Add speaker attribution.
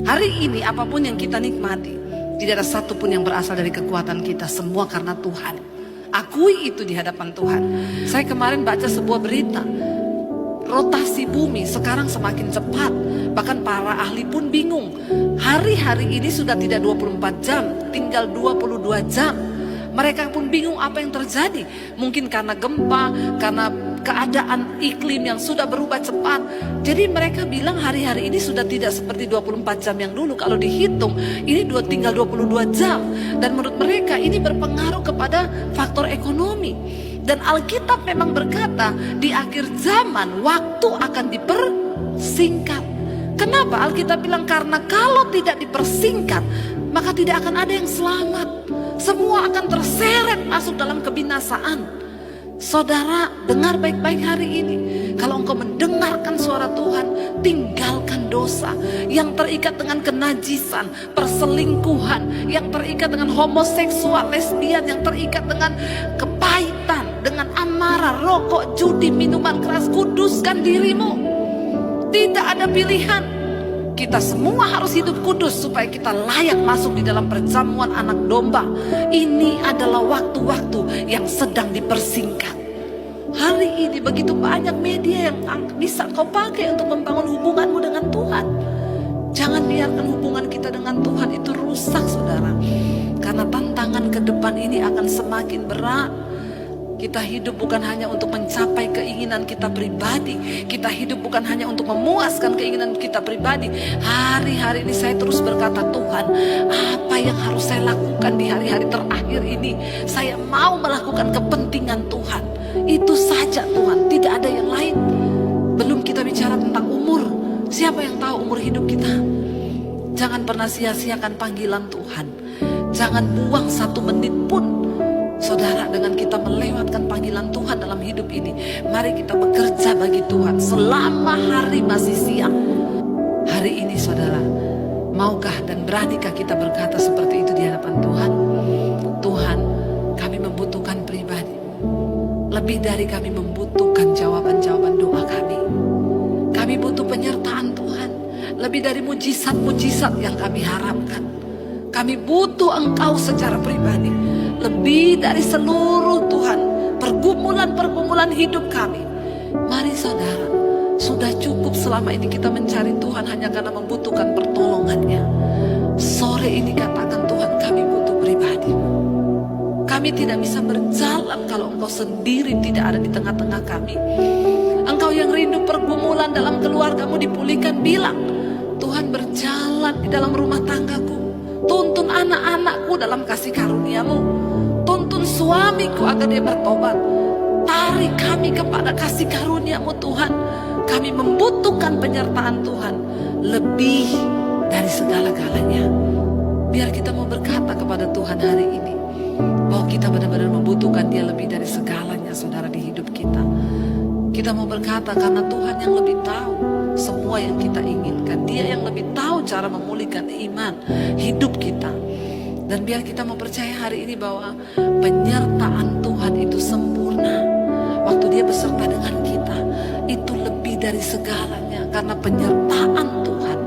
Speaker 1: Hari ini apapun yang kita nikmati, tidak ada satu pun yang berasal dari kekuatan kita, semua karena Tuhan. Akui itu di hadapan Tuhan. Saya kemarin baca sebuah berita, rotasi bumi sekarang semakin cepat. Bahkan para ahli pun bingung. Hari-hari ini sudah tidak 24 jam, tinggal 22 jam. Mereka pun bingung apa yang terjadi. Mungkin karena gempa, karena keadaan iklim yang sudah berubah cepat. Jadi mereka bilang hari-hari ini sudah tidak seperti 24 jam yang dulu. Kalau dihitung ini tinggal 22 jam. Dan menurut mereka ini berpengaruh kepada faktor ekonomi. Dan Alkitab memang berkata di akhir zaman waktu akan dipersingkat. Kenapa Alkitab bilang? Karena kalau tidak dipersingkat maka tidak akan ada yang selamat. Semua akan terseret masuk dalam kebinasaan. Saudara, dengar baik-baik hari ini. Kalau engkau mendengarkan suara Tuhan, tinggalkan dosa yang terikat dengan kenajisan, perselingkuhan, yang terikat dengan homoseksual, lesbian, yang terikat dengan kepahitan, dengan amarah, rokok, judi, minuman keras. Kuduskan dirimu. Tidak ada pilihan. Kita semua harus hidup kudus supaya kita layak masuk di dalam perjamuan anak domba. Ini adalah waktu-waktu yang sedang dipersingkat. Hari ini begitu banyak media yang bisa kau pakai untuk membangun hubunganmu dengan Tuhan. Jangan biarkan hubungan kita dengan Tuhan itu rusak, saudara. Karena tantangan ke depan ini akan semakin berat. Kita hidup bukan hanya untuk mencapai keinginan kita pribadi. Kita hidup bukan hanya untuk memuaskan keinginan kita pribadi. Hari-hari ini saya terus berkata, Tuhan, apa yang harus saya lakukan di hari-hari terakhir ini? Saya mau melakukan kepentingan Tuhan. Itu saja Tuhan, tidak ada yang lain. Belum kita bicara tentang umur. Siapa yang tahu umur hidup kita? Jangan pernah sia-siakan panggilan Tuhan. Jangan buang 1 menit pun. Saudara, dengan kita melewatkan panggilan Tuhan dalam hidup ini, mari kita bekerja bagi Tuhan selama hari masih siang. Hari ini saudara, maukah dan beranikah kita berkata seperti itu di hadapan Tuhan? Tuhan, kami membutuhkan pribadi. Lebih dari kami membutuhkan jawaban-jawaban doa kami. Kami butuh penyertaan Tuhan. Lebih dari mujizat-mujizat yang kami harapkan. Kami butuh Engkau secara pribadi. Lebih dari seluruh Tuhan, pergumulan-pergumulan hidup kami. Mari saudara, sudah cukup selama ini kita mencari Tuhan hanya karena membutuhkan pertolongannya. Sore ini katakan, Tuhan, kami butuh pribadi. Kami tidak bisa berjalan kalau Engkau sendiri tidak ada di tengah-tengah kami. Engkau yang rindu pergumulan dalam keluargamu dipulihkan, bilang, Tuhan, berjalan di dalam rumah tanggaku. Tuntun anak-anakku dalam kasih karunia-Mu. Tuntun suamiku agar dia bertobat. Tarik kami kepada kasih karunia-Mu Tuhan. Kami membutuhkan penyertaan Tuhan lebih dari segala-galanya. Biar kita mau berkata kepada Tuhan hari ini bahwa kita benar-benar membutuhkan Dia lebih dari segalanya, saudara, di hidup kita. Kita mau berkata karena Tuhan yang lebih tahu semua yang kita inginkan. Dia yang lebih tahu cara memulihkan iman hidup kita. Dan biar kita mau percaya hari ini bahwa penyertaan Tuhan itu sempurna. Waktu Dia beserta dengan kita, itu lebih dari segalanya. Karena penyertaan Tuhan